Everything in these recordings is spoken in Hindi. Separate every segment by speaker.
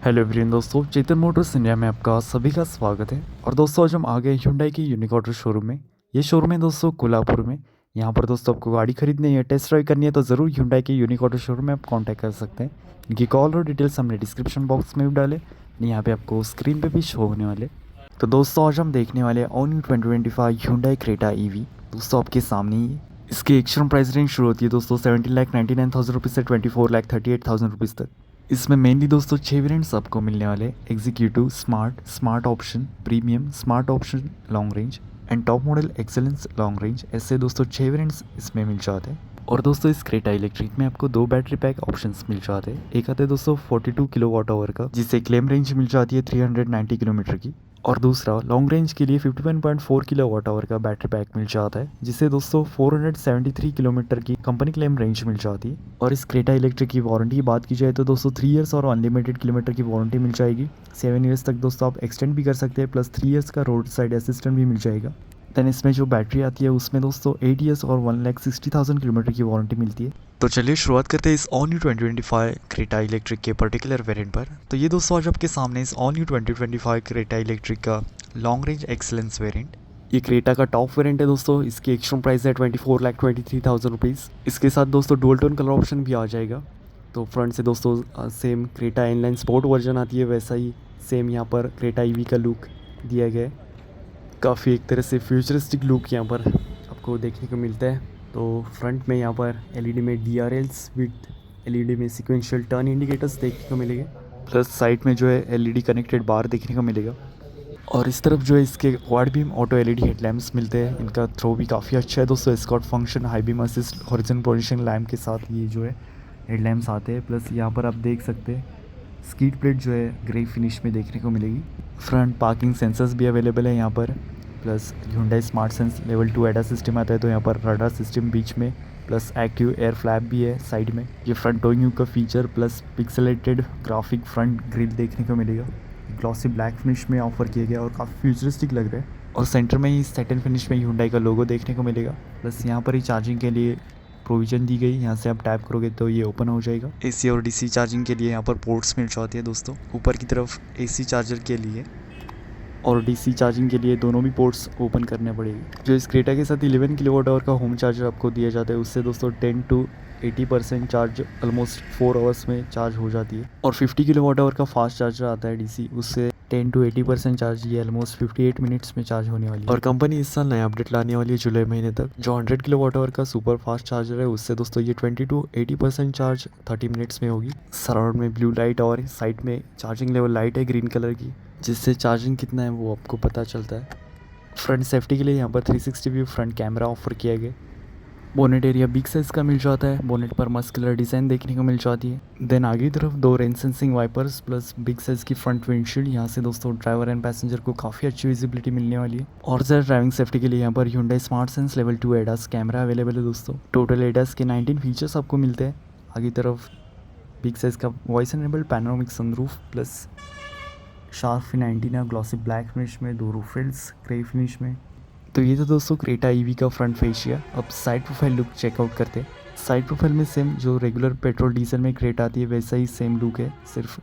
Speaker 1: हेलो एवरीवन दोस्तों, चेतन मोटर्स इंडिया में आपका सभी का स्वागत है। और दोस्तों आज हम आ गए Hyundai की यूनिक ऑटो शोरूम में। ये शोरूम है दोस्तों कोल्हापुर में। यहाँ पर दोस्तों आपको गाड़ी खरीदनी है, टेस्ट ड्राइव करनी है तो ज़रूर Hyundai की यूनिक ऑटो शोरूम में आप कांटेक्ट कर सकते हैं। इनकी कॉल और डिटेल्स हमने डिस्क्रिप्शन बॉक्स में भी डाले, यहाँ पे आपको स्क्रीन पे भी शो होने वाले। तो दोस्तों आज हम देखने वाले हैं all new 2025 Hyundai Creta EV। दोस्तों आपके सामने ही है। इसकी एक्शन प्राइस रेंज शुरू होती है दोस्तों 17,99,000 रुपीज़ से 24,38,000 रुपीज़ तक। इसमें मेनली दोस्तों 6 वेरिएंट्स आपको मिलने वाले। Executive, smart, smart option, premium, smart option long range and top model excellence long range, ऐसे दोस्तों 6 वेरिएंट्स इसमें मिल जाते हैं। और दोस्तों इस क्रेटा इलेक्ट्रिक में आपको 2 बैटरी पैक ऑप्शंस मिल जाते हैं। एक आते हैं दोस्तों 42 किलोवाट आवर का, जिससे क्लेम रेंज मिल जाती है 390 किलोमीटर की। और दूसरा लॉन्ग रेंज के लिए 51.4 किलोवाट आवर का बैटरी पैक मिल जाता है, जिससे दोस्तों 473 किलोमीटर की कंपनी क्लेम रेंज मिल जाती है। और इस क्रेटा इलेक्ट्रिक की वारंटी की बात की जाए तो दोस्तों 3 इयर्स और अनलिमिटेड किलोमीटर की वारंटी मिल जाएगी। 7 इयर्स तक दोस्तों आप एक्सटेंड भी कर सकते हैं, प्लस 3 इयर्स का रोड साइड असिस्टेंट भी मिल जाएगा। देन इसमें जो बैटरी आती है उसमें दोस्तों 8 इयर्स और 1,60,000 किलोमीटर की वारंटी मिलती है। तो चलिए शुरुआत करते हैं इस ऑल न्यू 2025 क्रेटा इलेक्ट्रिक के पर्टिकुलर वेरिएंट पर। तो ये दोस्तों आज आपके सामने इस ऑल न्यू 2025 क्रेटा इलेक्ट्रिक का लॉन्ग रेंज एक्सेलेंस वेरिएंट। ये क्रेटा का टॉप वेरिएंट है दोस्तों। इसकी एक्शन प्राइस है 24,23,000 रुपीज़। इसके साथ दोस्तों डुअल टोन कलर ऑप्शन भी आ जाएगा। तो फ्रंट से दोस्तों same Creta inline sport version आती है, वैसा ही सेम यहाँ पर क्रेटा ईवी का लुक दिया गया है। काफ़ी एक तरह से फ्यूचरिस्टिक लुक यहाँ पर आपको देखने को मिलता है। तो फ्रंट में यहाँ पर एलईडी में DRLs विद एलईडी में सिक्वेंशियल टर्न इंडिकेटर्स देखने को मिलेंगे, प्लस साइड में जो है एलईडी कनेक्टेड बार देखने को मिलेगा। और इस तरफ जो है इसके quad beam auto LED headlamps मिलते हैं। इनका थ्रो भी काफ़ी अच्छा है दोस्तों। Escort function, high beam assist, horizontal position lamp के साथ ये जो है हेडलैम्प्स आते हैं। प्लस यहाँ पर आप देख सकते हैं स्कीड प्लेट जो है ग्रे फिनिश में देखने को मिलेगी। फ्रंट पार्किंग सेंसर्स भी अवेलेबल है यहाँ पर। Plus Hyundai smart sense level 2 एडा सिस्टम आता है, तो यहाँ पर रडार सिस्टम बीच में, प्लस एक्टिव एयर फ्लैप भी है साइड में। ये फ्रंट टोइंग का feature plus pixelated graphic front grille देखने को मिलेगा। ग्लॉसी ब्लैक फिनिश में ऑफर किया गया और काफ़ी फ्यूचरिस्टिक लग रहा है। और सेंटर में ही सैटिन फिनिश में Hyundai का लोगो देखने को मिलेगा। प्लस यहाँ पर ही चार्जिंग के लिए प्रोविजन दी गई। यहाँ से आप टैप करोगे तो ये ओपन हो जाएगा। AC और DC चार्जिंग के लिए यहाँ पर पोर्ट्स मिल जाती है दोस्तों। ऊपर की तरफ AC चार्जर के लिए और DC चार्जिंग के लिए दोनों भी पोर्ट्स ओपन करने पड़ेगी। जो इस क्रेटा के साथ 11 किलोवाट आवर का होम चार्जर आपको दिया जाता है, उससे दोस्तों 10 to 80% चार्ज ऑलमोस्ट 4 आवर्स में चार्ज हो जाती है। और 50 किलोवाट आवर का फास्ट चार्जर आता है DC, उससे 10 to 80% चार्ज ये ऑलमोस्ट 58 मिनट्स में चार्ज होने वाली है। और कंपनी इस साल नया अपडेट लाने वाली है जुलाई महीने तक। जो 100 किलोवाट आवर का सुपर फास्ट चार्जर है, उससे दोस्तों ये 20 to 80% चार्ज 30 मिनट्स में होगी। सराउंड में ब्लू लाइट और साइड में चार्जिंग लेवल लाइट है ग्रीन कलर की, जिससे चार्जिंग कितना है वो आपको पता चलता है। फ्रंट सेफ्टी के लिए यहाँ पर 360 व्यू फ्रंट कैमरा ऑफर किया गया। बोनेट एरिया बिग साइज़ का मिल जाता है। बोनेट पर मस्कुलर डिज़ाइन देखने को मिल जाती है। देन आगे की तरफ 2 rain sensing wipers plus big size की फ्रंट विंडशील्ड। यहाँ से दोस्तों ड्राइवर एंड पैसेंजर को काफ़ी अच्छी विजिबिलिटी मिलने वाली है। और ज़्यादा ड्राइविंग सेफ्टी के लिए यहाँ पर Hyundai smart sense level 2 ADAS camera available है दोस्तों। टोटल एडास के 19 फीचर्स आपको मिलते हैं। आगे तरफ बिग साइज़ का voice enabled panoramic sunroof plus sharp 19 glossy black finish में, 2 रूफ रेल्स ग्रे फिनिश में। तो ये तो दोस्तों क्रेटा EV का फ्रंट फेशिया। अब साइड प्रोफाइल लुक चेकआउट करते हैं। साइड प्रोफाइल में सेम जो रेगुलर पेट्रोल डीजल में क्रेटा आती है वैसा ही सेम लुक है, सिर्फ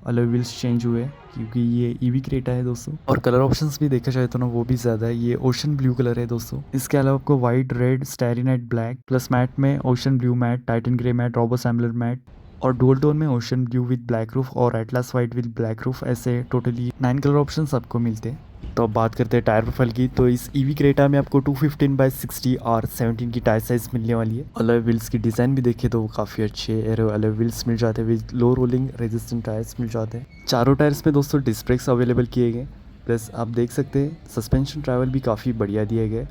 Speaker 1: अलॉय व्हील्स चेंज हुए क्योंकि ये EV क्रेटा है दोस्तों। और कलर ऑप्शंस भी देखा जाए तो ना वो भी ज़्यादा है। ये ओशन ब्लू कलर है दोस्तों। इसके अलावा आपको white, red, starry night black, plus matte में ocean blue matte, titan grey matte, robust एम्बलर मैट और डुअल टोन में ocean blue with black roof और atlas white with black roof, ऐसे टोटली 9 कलर ऑप्शंस आपको मिलते हैं। तो अब बात करते हैं टायर प्रोफाइल की। तो इस EV क्रेटा में आपको 215/60 R17 की टायर साइज मिलने वाली है। अलॉय व्हील्स की डिज़ाइन भी देखें तो वो काफ़ी अच्छे एरो अलॉय व्हील्स मिल जाते हैं with low rolling resistant tyres मिल जाते हैं। चारों टायर्स में दोस्तों डिस्क ब्रेक्स अवेलेबल किए गए। प्लस आप देख सकते हैं सस्पेंशन ट्रैवल भी काफ़ी बढ़िया दिए गए।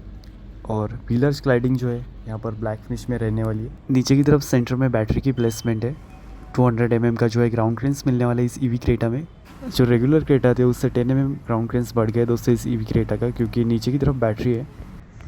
Speaker 1: और व्हीलर स्लाइडिंग जो है यहाँ पर ब्लैक फिनिश में रहने वाली है। नीचे की तरफ सेंटर में बैटरी की प्लेसमेंट है। 200 mm का जो है ग्राउंड क्लियरेंस मिलने वाला है इस EV क्रेटा में। जो रेगुलर क्रेटा थे उससे 10 mm ग्राउंड क्लियरेंस बढ़ गया दोस्तों इस EV क्रेटा का, क्योंकि नीचे की तरफ बैटरी है।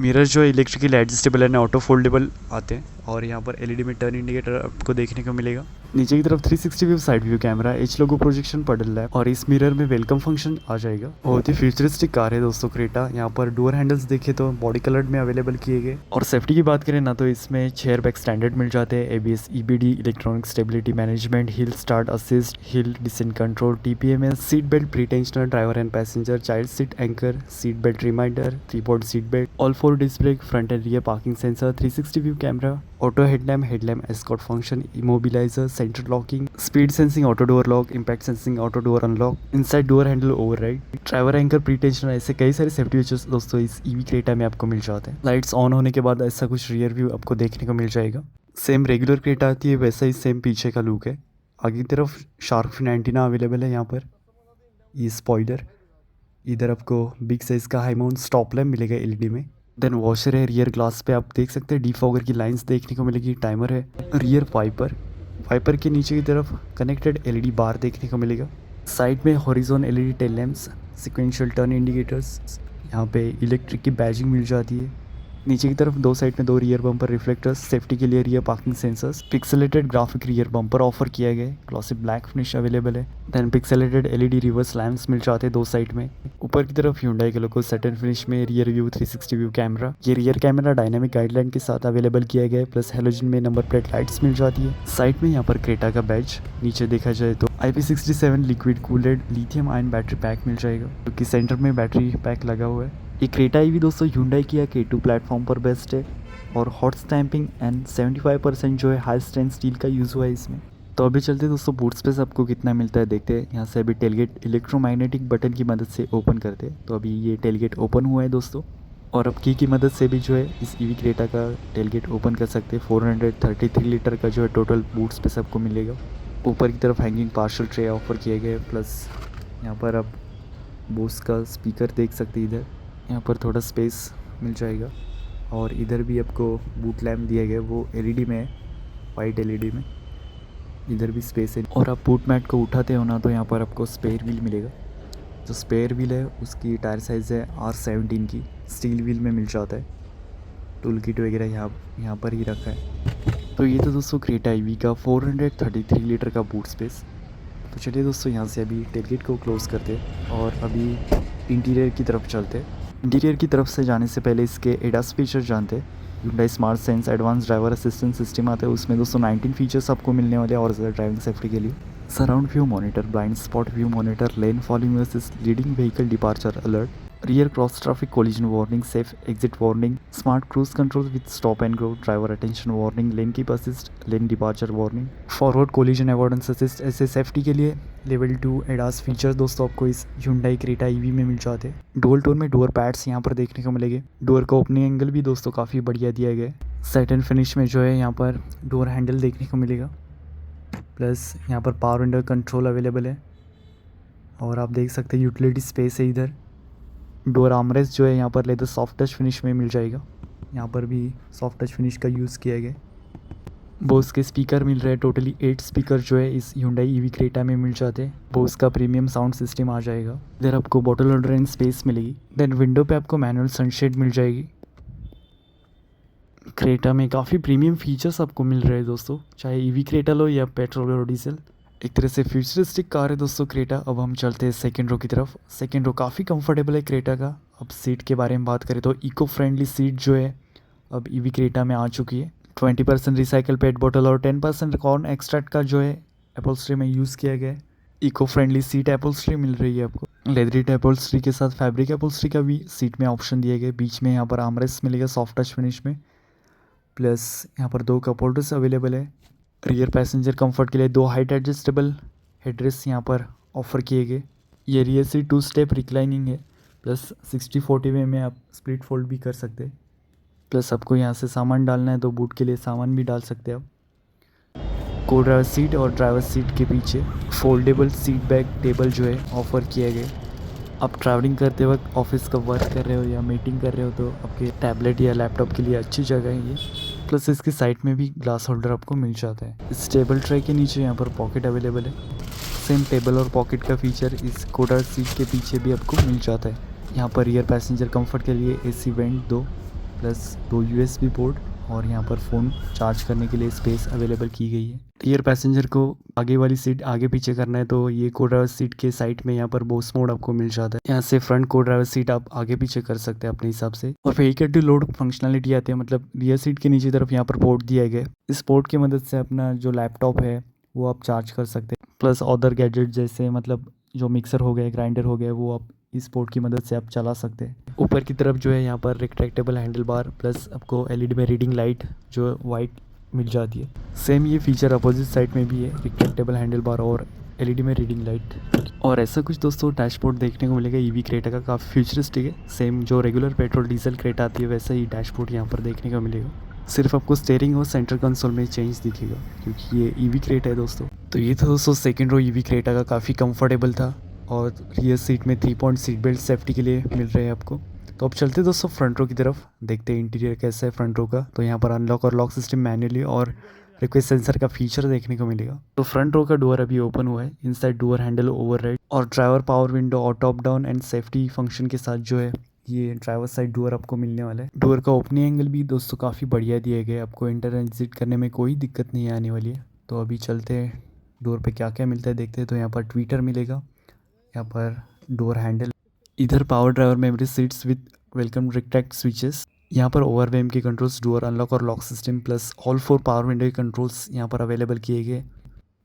Speaker 1: मिरर जो है electrical adjustable and auto foldable आते हैं। और यहाँ पर एलईडी में टर्न इंडिकेटर आपको देखने को मिलेगा। नीचे की तरफ 360 view side view camera, H logo projection puddle है और इस मिरर में वेलकम फंक्शन आ जाएगा। बहुत ही फ्यूचरिस्टिक कार है दोस्तों क्रेटा। यहाँ पर डोर हैंडल्स देखे तो बॉडी कलर्ड में अवेलेबल किए गए। और सेफ्टी की बात करें ना तो इसमें चेयर बैक स्टैंडर्ड मिल जाते हैं, ABS, EBD, electronic stability management, hill start assist, hill descent control, TPMS, seat belt pretensioner, driver and passenger, child seat anchor, seat belt reminder, 3-port seat belt, all 4 disc brake, front and rear parking sensor, 360 view camera, auto headlamp escort function, immobiliser, centre locking, speed sensing auto door lock, impact sensing auto door unlock, inside door handle override, driver anchor pretensioner, ऐसे कई सारे सेफ्टी फीचर्स दोस्तों इस ईवी क्रेटा में आपको मिल जाते हैं। लाइट्स ऑन होने के बाद ऐसा कुछ रियर व्यू आपको देखने को मिल जाएगा। सेम रेगुलर क्रेटा आती है वैसा ही सेम पीछे का लुक है। आगे की तरफ शार्क फिन एंटीना अवेलेबल है। यहाँ पर ये स्पॉइलर, इधर आपको बिग साइज का हाई माउंट स्टॉप लैम्प मिलेगा एलईडी में। देन वॉशर है, रियर ग्लास पे आप देख सकते हैं डिफॉगर की लाइंस देखने को मिलेगी। टाइमर है, रियर वाइपर के नीचे की तरफ कनेक्टेड एलईडी बार देखने को मिलेगा। साइड में horizon LED tail lamps, sequential turn indicators, यहाँ पे इलेक्ट्रिक की बैजिंग मिल जाती है। नीचे की तरफ 2 साइड में 2 रियर बम्पर रिफ्लेक्टर्स, सेफ्टी के लिए rear parking sensors, pixelated graphic rear bumper offer किया गया है, ग्लॉसी ब्लैक फिनिश अवेलेबल है। Then pixelated LED reverse lamps मिल जाते हैं 2 साइड में। ऊपर की तरफ Hyundai के लोगो सैटिन फिनिश में रियर व्यू 360 व्यू कैमरा। ये रियर कैमरा डायनामिक गाइडलाइन के साथ अवेलेबल किया गया है, प्लस हेलोजन में नंबर प्लेट लाइट्स मिल जाती है। साइड में यहाँ पर क्रेटा का बैज, नीचे देखा जाए तो IP67 liquid cooled lithium ion battery pack मिल जाएगा, क्योंकि सेंटर में बैटरी पैक लगा हुआ है। ये क्रेटा ईवी दोस्तों Hyundai की K2 प्लेटफॉर्म पर बेस्ट है और हॉट स्टैंपिंग एंड 75% जो है हाई स्ट्रेंथ स्टील का यूज़ हुआ है इसमें। तो अभी चलते दोस्तों बूट स्पेस आपको कितना मिलता है देखते हैं। यहाँ से अभी टेलगेट इलेक्ट्रोमैग्नेटिक बटन की मदद से ओपन करते हैं। तो अभी ये टेलगेट ओपन हुआ है दोस्तों, और अब की मदद से भी जो है इस ईवी क्रेटा का टेलगेट ओपन कर सकते हैं। 433 लीटर का जो है टोटल बूट स्पेस आपको मिलेगा। ऊपर की तरफ हैंगिंग पार्शल ट्रे ऑफर किए गए, प्लस यहाँ पर आप बोस का स्पीकर देख सकते हैं। इधर यहाँ पर थोड़ा स्पेस मिल जाएगा, और इधर भी आपको बूट लैम्प दिया गया है, वो एलईडी में है, वाइट एलईडी में। इधर भी स्पेस है, और आप बूट मैट को उठाते हो ना तो यहाँ पर आपको स्पेयर व्हील मिलेगा। जो स्पेयर व्हील है उसकी टायर साइज़ है R17 की, स्टील व्हील में मिल जाता है। टूल किट वगैरह यहाँ पर ही रखा है। तो ये तो दोस्तों क्रेटा ईवी का 433 लीटर का बूट स्पेस। तो चलिए दोस्तों यहाँ से अभी टेलगेट को क्लोज़ करते हैं और अभी इंटीरियर की तरफ चलते हैं। इंटीरियर की तरफ से जाने से पहले इसके एडास फीचर जानते हैं। Hyundai smart sense advance driver assistant system आता है, उसमें दोस्तों 19 फीचर्स आपको मिलने वाले हैं और ज़्यादा ड्राइविंग सेफ्टी के लिए। Surround view monitor, blind spot view monitor, lane following assist, leading vehicle departure alert, rear cross traffic collision warning, safe exit warning, smart cruise control with stop and go, driver attention warning, lane keep assist, lane departure warning, forward collision avoidance assist. ऐसे सेफ्टी के लिए लेवल 2 एडास फीचर्स दोस्तों आपको इस Hyundai क्रेटा ईवी में मिल जाते हैं। डुअल टोन में डोर पैड्स यहाँ पर देखने को मिलेंगे। डोर का ओपनिंग एंगल भी दोस्तों काफ़ी बढ़िया दिया गया है। सैटिन फिनिश में जो है यहाँ पर डोर हैंडल देखने को मिलेगा, प्लस यहाँ पर पावर विंडो कंट्रोल अवेलेबल है, और आप देख सकते हैं यूटिलिटी स्पेस है इधर। डोर आर्मरेस्ट जो है यहाँ पर लेदर सॉफ्ट टच फिनिश में मिल जाएगा, यहाँ पर भी सॉफ्ट टच फिनिश का यूज़ किया गया। बोस के स्पीकर मिल रहे हैं, टोटली 8 स्पीकर जो है इस Hyundai ईवी क्रेटा में मिल जाते हैं। बोस का प्रीमियम साउंड सिस्टम आ जाएगा। इधर आपको बॉटल होल्डर एंड स्पेस मिलेगी। देन विंडो पे आपको मैनुअल सनशेड मिल जाएगी। क्रेटा में काफ़ी प्रीमियम फीचर्स आपको मिल रहे हैं दोस्तों, चाहे ईवी क्रेटा लो या पेट्रोल और डीजल। एक तरह से फ्यूचरिस्टिक कार है दोस्तों क्रेटा। अब हम चलते हैं सेकेंड रो की तरफ। सेकेंड रो काफ़ी कंफर्टेबल है क्रेटा का। अब सीट के बारे में बात करें तो इको फ्रेंडली सीट जो है अब ईवी क्रेटा में आ चुकी है। 20% रिसाइकल पेट बॉटल और 10% कॉर्न एक्सट्रैक्ट का जो है अपहोल्स्ट्री में यूज़ किया गया है। इको फ्रेंडली सीट अपहोल्स्ट्री मिल रही है आपको। लेदरिट अपहोल्स्ट्री के साथ फैब्रिक अपहोल्स्ट्री का भी सीट में ऑप्शन दिए गए। बीच में यहाँ पर आर्मरेस्ट मिलेगा सॉफ्ट टच फिनिश में, प्लस यहाँ पर 2 कप होल्डर्स अवेलेबल है। रियर पैसेंजर कंफर्ट के लिए 2 हाइट एडजस्टेबल हेडरेस्ट यहाँ पर ऑफर किए गए। ये रियर सीट 2 स्टेप रिक्लाइनिंग है, प्लस 60-40 वे में आप स्प्लिट फोल्ड भी कर सकते हैं। प्लस आपको यहाँ से सामान डालना है तो बूट के लिए सामान भी डाल सकते हैं आप। को ड्राइवर सीट और ड्राइवर सीट के पीछे फोल्डेबल सीट बैक टेबल जो है ऑफ़र किया गया। आप ट्रैवलिंग करते वक्त ऑफिस का वर्क कर रहे हो या मीटिंग कर रहे हो तो आपके टैबलेट या लैपटॉप के लिए अच्छी जगह है ये। प्लस इसकी साइड में भी ग्लास होल्डर आपको मिल जाता है। इस टेबल ट्रे के नीचे यहाँ पर पॉकेट अवेलेबल है। सेम टेबल और पॉकेट का फीचर इस कोडा सीट के पीछे भी आपको मिल जाता है। यहाँ पर रियर पैसेंजर कंफर्ट के लिए AC went 2 plus 2 USB port और यहाँ पर फ़ोन चार्ज करने के लिए स्पेस अवेलेबल की गई है। रियर पैसेंजर को आगे वाली सीट आगे पीछे करना है तो ये को ड्राइवर सीट के साइड में यहाँ पर बोस मोड आपको मिल जाता है। यहाँ से फ्रंट को ड्राइवर सीट आप आगे पीछे कर सकते हैं अपने हिसाब से। और व्हीकल टू लोड फंक्शनलिटी आती है, मतलब रियर सीट के नीचे तरफ यहाँ पर पोर्ट दिया गया है। इस पोर्ट की मदद से अपना जो लैपटॉप है वो आप चार्ज कर सकते हैं, प्लस अदर गैजेट जैसे मतलब जो मिक्सर हो गया, ग्राइंडर हो गया, वो आप इस पोर्ट की मदद से आप चला सकते हैं। ऊपर की तरफ जो है यहाँ पर रिट्रैक्टेबल हैंडल बार प्लस आपको एलईडी में रीडिंग लाइट जो वाइट मिल जाती है। सेम ये फीचर अपोजिट साइड में भी है, रिट्रैक्टेबल हैंडल बार और एलईडी में रीडिंग लाइट। और ऐसा कुछ दोस्तों डैशबोर्ड देखने को मिलेगा ईवी क्रेटा का, काफ़ी फ्यूचरिस्टिक है। सेम जो रेगुलर पेट्रोल डीजल क्रेटा आती है वैसा ही डैशबोर्ड यहाँ पर देखने को मिलेगा। सिर्फ आपको स्टीयरिंग और सेंटर कंसोल में चेंज दिखेगा क्योंकि ये ईवी क्रेटा है दोस्तों। तो ये था दोस्तों सेकंड रो ईवी क्रेटा का, काफ़ी कंफर्टेबल था और रियर सीट में 3 पॉइंट सीट बेल्ट सेफ्टी के लिए मिल रहे हैं आपको। तो अब चलते दोस्तों फ्रंट रो की तरफ, देखते हैं इंटीरियर कैसा है फ्रंट रो का। तो यहाँ पर अनलॉक और लॉक सिस्टम मैनुअली और रिक्वेस्ट सेंसर का फीचर देखने को मिलेगा। तो फ्रंट रो का डोर अभी ओपन हुआ है, इनसाइड डोर हैंडल ओवरराइड और ड्राइवर पावर विंडो और top down and safety function के साथ जो है ये ड्राइवर साइड डोर आपको मिलने वाला है। डोर का ओपनिंग एंगल भी दोस्तों काफ़ी बढ़िया दिया गया है, आपको एंटर एग्जिट करने में कोई दिक्कत नहीं आने वाली है। तो अभी चलते हैं डोर पे क्या क्या मिलता है देखते हैं। तो यहाँ पर ट्विटर मिलेगा, यहाँ पर डोर हैंडल, इधर power driver memory seats with welcome retract switches, यहाँ पर ओवरवेम के कंट्रोल्स, डोर अनलॉक और lock system plus all 4 power window के कंट्रोल्स यहाँ पर अवेलेबल किए गए।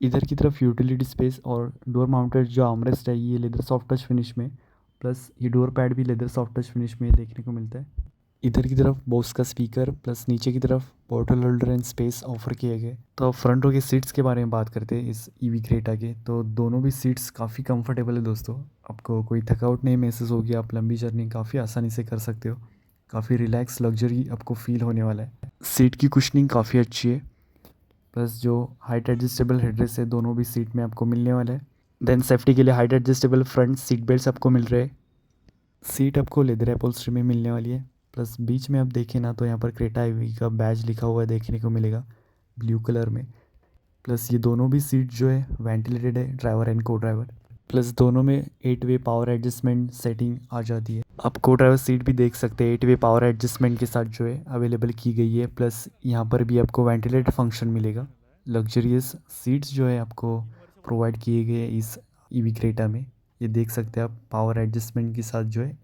Speaker 1: इधर की तरफ यूटिलिटी स्पेस और डोर माउंटेड जो आर्मरेस्ट है ये लेदर सॉफ्ट टच फिनिश में, प्लस ये डोर पैड भी लेदर सॉफ्ट टच फिनिश में देखने को मिलता है। इधर की तरफ बोस का स्पीकर प्लस नीचे की तरफ bottle holder and space offer किए गए। तो अब फ्रंट रो के सीट्स के बारे में बात करते हैं इस ईवी क्रेटा के। तो दोनों भी सीट्स काफ़ी कंफर्टेबल है दोस्तों, आपको कोई थकावट नहीं महसूस होगी, आप लंबी जर्नी काफ़ी आसानी से कर सकते हो। काफ़ी रिलैक्स लग्जरी आपको फील होने वाला है। सीट की कुशनिंग काफ़ी अच्छी है, प्लस जो हाइट एडजस्टेबल हेडरेस्ट है दोनों भी सीट में आपको मिलने वाला है। देन सेफ्टी के लिए height adjustable front seat belt आपको मिल रहे हैं। सीट आपको लेदर अपहोल्स्ट्री में मिलने वाली है, प्लस बीच में आप देखें ना तो यहाँ पर क्रेटा ईवी का बैज लिखा हुआ देखने को मिलेगा ब्लू कलर में। प्लस ये दोनों भी सीट जो है वेंटिलेटेड है, ड्राइवर एंड को ड्राइवर, प्लस दोनों में 8 वे पावर एडजस्टमेंट सेटिंग आ जाती है। आप को ड्राइवर सीट भी देख सकते हैं 8 वे पावर एडजस्टमेंट के साथ जो है अवेलेबल की गई है, प्लस यहाँ पर भी आपको वेंटिलेट फंक्शन मिलेगा। लग्जरियस सीट्स जो है आपको प्रोवाइड किए गए इस ईवी क्रेटा में, ये देख सकते हैं आप पावर एडजस्टमेंट के साथ जो है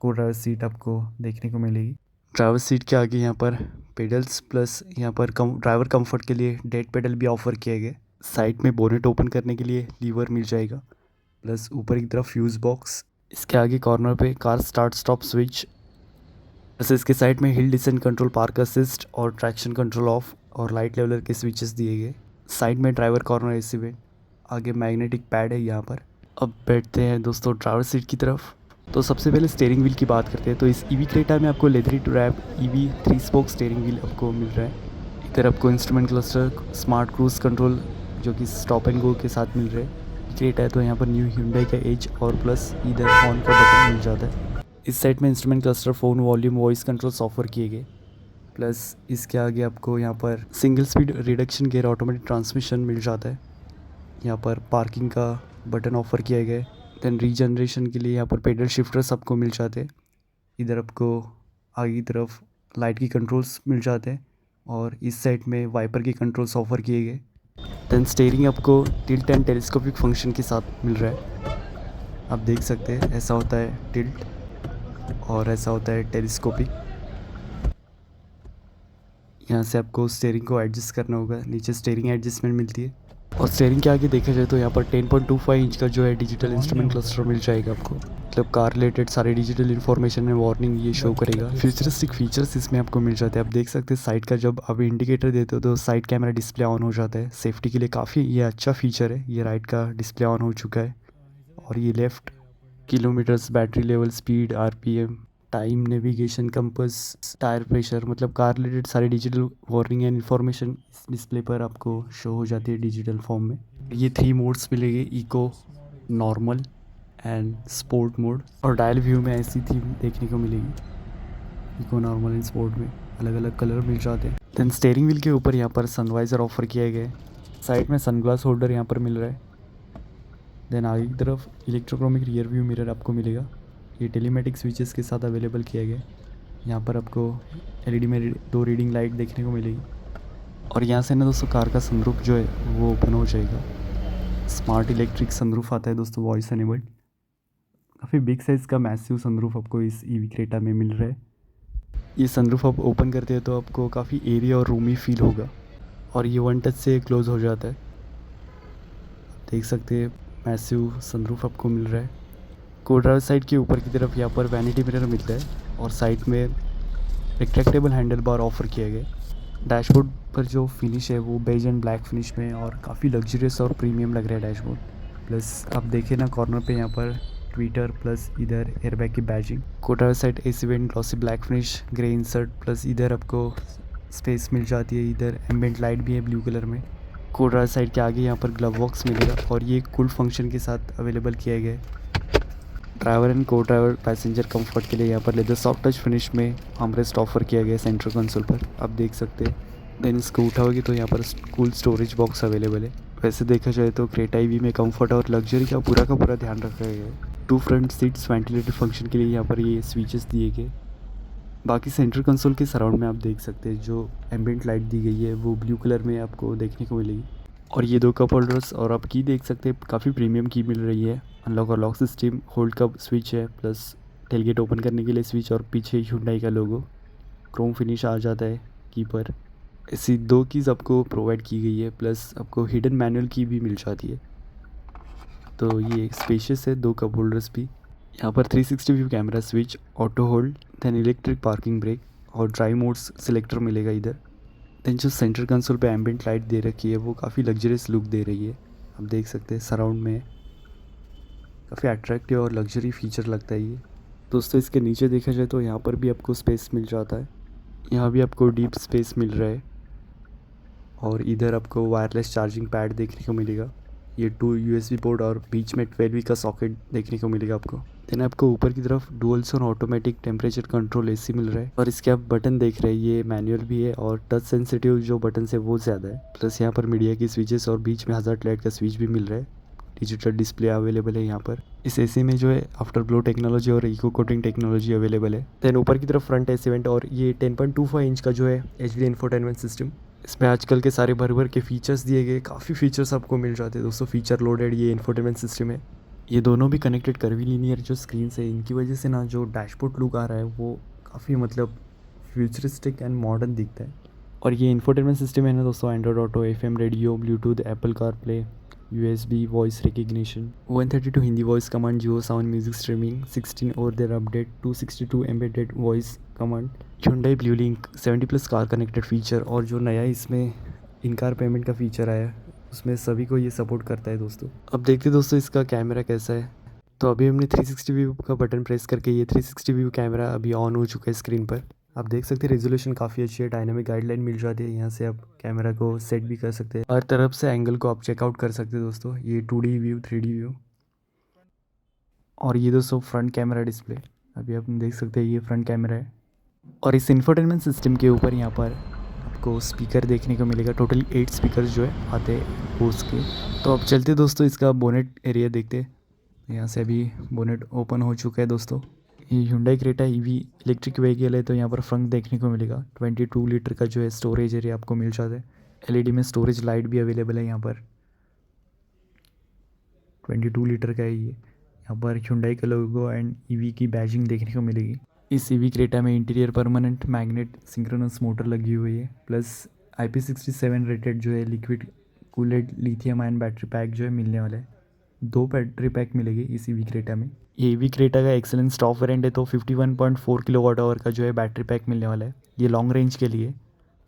Speaker 1: को ड्राइवर सीट आपको देखने को मिलेगी। ड्राइवर सीट के आगे यहाँ पर पेडल्स प्लस यहाँ पर ड्राइवर कंफर्ट के लिए डेड पेडल भी ऑफर किए गए। साइड में बोनेट ओपन करने के लिए लीवर मिल जाएगा, प्लस ऊपर की तरफ फ्यूज़ बॉक्स, इसके आगे कॉर्नर पे car start stop switch, plus इसके साइड में हिल डिसेंट कंट्रोल, पार्क असिस्ट और ट्रैक्शन कंट्रोल ऑफ और लाइट लेवलर के स्विचेस दिए गए। साइड में ड्राइवर कॉर्नर एसी वेंट, आगे मैग्नेटिक पैड है यहाँ पर। अब बैठते हैं दोस्तों ड्राइवर सीट की तरफ। तो सबसे पहले स्टीयरिंग व्हील की बात करते हैं। तो इस ईवी क्रेटा में आपको leatherette wrap EV 3 spoke steering wheel आपको मिल रहा है। इधर आपको instrument cluster, smart cruise control जो कि स्टॉप एंड गो के साथ मिल रहे हैं। क्रेटा है तो यहाँ पर न्यू Hyundai का एज और प्लस इधर ऑन का बटन मिल जाता है। इस साइड में instrument cluster, phone volume, voice controls offer किए गए, प्लस इसके आगे आपको यहाँ पर single speed reduction gear automatic transmission मिल जाता है। यहाँ पर पार्किंग का बटन ऑफर किया गया है। देन रीजनरेशन के लिए यहाँ पर पेडल शिफ्टर्स आपको मिल जाते हैं। इधर आपको आगे की तरफ लाइट की कंट्रोल्स मिल जाते हैं और इस साइड में वाइपर के कंट्रोल्स ऑफर किए गए। देन स्टीयरिंग आपको टिल्ट एंड टेलीस्कोपिक फंक्शन के साथ मिल रहा है। आप देख सकते हैं ऐसा होता है टिल्ट और ऐसा होता है टेलीस्कोपिक। यहाँ से आपको स्टीयरिंग को एडजस्ट करना होगा, नीचे स्टीयरिंग एडजस्टमेंट मिलती है। और स्टीयरिंग के आगे देखा जाए तो यहाँ पर 10.25 इंच का जो है डिजिटल इंस्ट्रूमेंट क्लस्टर मिल जाएगा आपको, मतलब कार रिलेटेड सारे डिजिटल इन्फॉर्मेशन एंड वार्निंग ये शो करेगा। फ्यूचरिस्टिक फीचर्स इसमें आपको मिल जाते हैं। आप देख सकते हैं साइड का जब आप इंडिकेटर देते हो तो साइड कैमरा डिस्प्ले ऑन हो जाता है, सेफ्टी के लिए काफ़ी ये अच्छा फीचर है। ये राइट का डिस्प्ले ऑन हो चुका है और ये left kilometres, battery level, speed, RPM, time, navigation, compass, tyre pressure, मतलब कार रिलेटेड सारी डिजिटल वार्निंग एंड इन्फॉर्मेशन इस डिस्प्ले पर आपको शो हो जाती है डिजिटल फॉर्म में। ये 3 मोड्स मिलेंगे, eco, normal and sport mode, और डायल व्यू में ऐसी थीम देखने को मिलेगी। इको, नॉर्मल एंड स्पोर्ट में अलग अलग कलर मिल जाते हैं। देन स्टीयरिंग व्हील के ऊपर यहाँ पर सनवाइज़र ऑफर किया गया है। साइड में सनग्लास होल्डर यहाँ पर मिल रहा है। देन आगे की तरफ इलेक्ट्रोक्रोमिक रियर व्यू मिरर आपको मिलेगा, ये टेलीमेटिक स्विचेस के साथ अवेलेबल किया गया। यहाँ पर आपको एलईडी में 2 रीडिंग लाइट देखने को मिलेगी। और यहाँ से ना दोस्तों कार का सनरूफ जो है वो ओपन हो जाएगा। स्मार्ट इलेक्ट्रिक सनरूफ आता है दोस्तों, वॉइस एनेबल्ड। काफ़ी बिग साइज़ का मैसिव सनरूफ आपको इस ईवी क्रेटा में मिल रहा है। ये सनरूफ आप ओपन करते हैं तो आपको काफ़ी एरिया और रूमी फील होगा, और ये वन टच से क्लोज़ हो जाता है। देख सकते हैं मैसिव सनरूफ आपको मिल रहा है। को ड्राइवर साइड के ऊपर की तरफ यहाँ पर वैनिटी मिरर मिलता है, और साइड में रेक्टेक्टेबल हैंडल बार ऑफर किया गया है। डैशबोर्ड पर जो फिनिश है वो बेज एंड ब्लैक फिनिश में, और काफ़ी लग्जरियस और प्रीमियम लग रहा है डैशबोर्ड। प्लस आप देखें ना कॉर्नर पे यहाँ पर ट्विटर प्लस इधर एयरबैग की बैजिंग। को driver side AC vent glossy black finish grey insert, plus इधर आपको स्पेस मिल जाती है। इधर एम्बिएंट लाइट भी है ब्लू कलर में। को ड्राइवर साइड के आगे यहाँ पर ग्लव बॉक्स मिलेगा, और ये कूल फंक्शन के साथ अवेलेबल किया गया है। ड्राइवर एंड को ड्राइवर पैसेंजर कंफर्ट के लिए यहाँ पर लेदर सॉफ्ट टच फिनिश में आर्मरेस्ट ऑफर किया गया है सेंट्रल कंसोल पर, आप देख सकते हैं। देन इसको उठाओगे तो यहाँ पर कूल स्टोरेज बॉक्स अवेलेबल है। वैसे देखा जाए तो क्रेटा ईवी में कंफर्ट और लग्जरी का पूरा ध्यान रखा गया है। 2 फ्रंट सीट्स वेंटिलेटेड फंक्शन के लिए यहाँ पर ये स्विचेस दिए गए। बाकी सेंट्रल कंसोल के सराउंड में आप देख सकते हैं जो एम्बिएंट लाइट दी गई है वो ब्लू कलर में आपको देखने को मिलेगी। और ये 2 कप होल्डर्स, और आप की देख सकते हैं काफ़ी प्रीमियम की मिल रही है। अनलॉक और लॉक सिस्टम, होल्ड का स्विच है, प्लस टेलगेट ओपन करने के लिए स्विच, और पीछे Hyundai का लोगो क्रोम फिनिश आ जाता है की पर। ऐसी 2 कीज़ आपको प्रोवाइड की गई है, प्लस आपको हिडन मैनुअल की भी मिल जाती है। तो ये स्पेशियस है 2 कप होल्डर्स भी। यहाँ पर 360 view camera switch, auto hold, then electric parking brake और ड्राइव मोड्स सिलेक्टर मिलेगा इधर। देन जो सेंटर कंसोल पे एम्बिएंट लाइट दे रखी है वो काफ़ी लग्जरियस लुक दे रही है, आप देख सकते हैं सराउंड में। काफ़ी अट्रैक्टिव और लग्जरी फीचर लगता है ये दोस्तों। इसके नीचे देखा जाए तो यहाँ पर भी आपको स्पेस मिल जाता है। यहाँ भी आपको डीप स्पेस मिल रहा है, और इधर आपको वायरलेस चार्जिंग पैड देखने को मिलेगा। ये 2 USB पोर्ट और बीच में 12V का सॉकेट देखने को मिलेगा आपको। देन आपको ऊपर की तरफ dual zone automatic temperature control AC मिल रहा है, और इसके आप बटन देख रहे हैं ये मैनुअल भी है, और टच सेंसिटिव जो बटन है वो ज़्यादा है। प्लस यहाँ पर मीडिया की स्विचेस और बीच में हज़ार्ड लाइट का स्विच भी मिल रहा है। डिजिटल डिस्प्ले अवेलेबल है यहाँ पर। इस AC में जो है आफ्टर ब्लो टेक्नोलॉजी और इको कोटिंग टेक्नोलॉजी अवेलेबल है। देन ऊपर की तरफ फ्रंट AC वेंट, और ये 10.25 इंच का जो है HD इंफोटेनमेंट सिस्टम। इसमें आजकल के सारे भर के फीचर्स दिए गए, काफ़ी फीचर्स आपको मिल जाते हैं दोस्तों। फीचर लोडेड ये इंफोटेनमेंट सिस्टम है। ये दोनों भी कनेक्टेड कर्वीलिनियर जो स्क्रीन है, इनकी वजह से ना जो डैशबोर्ड लुक आ रहा है वो काफ़ी फ्यूचरिस्टिक एंड मॉडर्न दिखता है। और ये इंफोटेनमेंट सिस्टम है ना दोस्तों, Android Auto, FM radio, Bluetooth, Apple CarPlay, USB voice recognition, 132 Hindi voice command, Jio sound music streaming, 16 over the air update, 262 embedded voice command, Hyundai Blue Link, 70+ car connected feature, और जो नया इसमें इन कार पेमेंट का फीचर आया है उसमें सभी को ये सपोर्ट करता है दोस्तों। अब देखते दोस्तों इसका कैमरा कैसा है। तो अभी हमने 360 व्यू का बटन प्रेस करके ये 360 व्यू कैमरा अभी ऑन हो चुका है स्क्रीन पर। आप देख सकते हैं रेजोल्यूशन काफ़ी अच्छी है, डायनामिक गाइडलाइन मिल जाती है। यहाँ से आप कैमरा को सेट भी कर सकते हैं, हर तरफ से एंगल को आप चेकआउट कर सकते हैं दोस्तों। ये 2D व्यू, 3D व्यू, और ये दोस्तों फ्रंट कैमरा डिस्प्ले। अभी आप देख सकते हैं ये फ्रंट कैमरा है। और इस इंफोटेनमेंट सिस्टम के ऊपर यहाँ पर आपको स्पीकर देखने को मिलेगा। टोटल 8 स्पीकर जो है आते हैं बोस के। तो अब चलते दोस्तों इसका बोनेट एरिया देखते हैं। यहाँ से अभी बोनेट ओपन हो चुका है दोस्तों। ये Hyundai Creta EV electric vehicle है, तो यहाँ पर फ्रंट देखने को मिलेगा। 22 लीटर का जो है स्टोरेज एरिया आपको मिल जाता है। LED में स्टोरेज लाइट भी अवेलेबल है यहाँ पर। 22 लीटर का है ये। यहाँ पर Hyundai का लोगो एंड EV की बैजिंग देखने को मिलेगी। इस EV क्रेटा में interior permanent magnet synchronous motor लगी हुई है, प्लस IP67 रेटेड जो है liquid cooled lithium ion battery pack जो है मिलने वाला है। 2 बैटरी पैक मिलेगी इस EV क्रेटा में। ये EV क्रेटा का एक्सेलेंस टॉप वेरिएंट है, तो 51.4 किलोवाट आवर का जो है बैटरी पैक मिलने वाला है। ये लॉन्ग रेंज के लिए।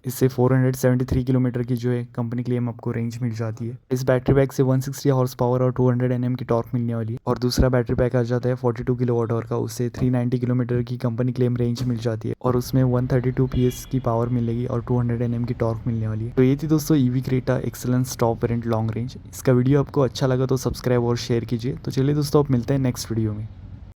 Speaker 1: इससे 473 किलोमीटर की जो है कंपनी क्लेम आपको रेंज मिल जाती है। इस बैटरी पैक से 160 हॉर्स पावर और 200 Nm की टॉर्क मिलने वाली है। और दूसरा बैटरी पैक आ जाता है 42 किलोवाट आवर का, उससे 390 किलोमीटर की कंपनी क्लेम रेंज मिल जाती है, और उसमें 132 PS की पावर मिलेगी और 200 Nm की टॉर्क मिलने वाली है। तो ये थी दोस्तों EV Creta excellence top variant long range. इसका वीडियो आपको अच्छा लगा तो सब्सक्राइब और शेयर कीजिए। तो चलिए दोस्तों, आप मिलते हैं नेक्स्ट वीडियो में।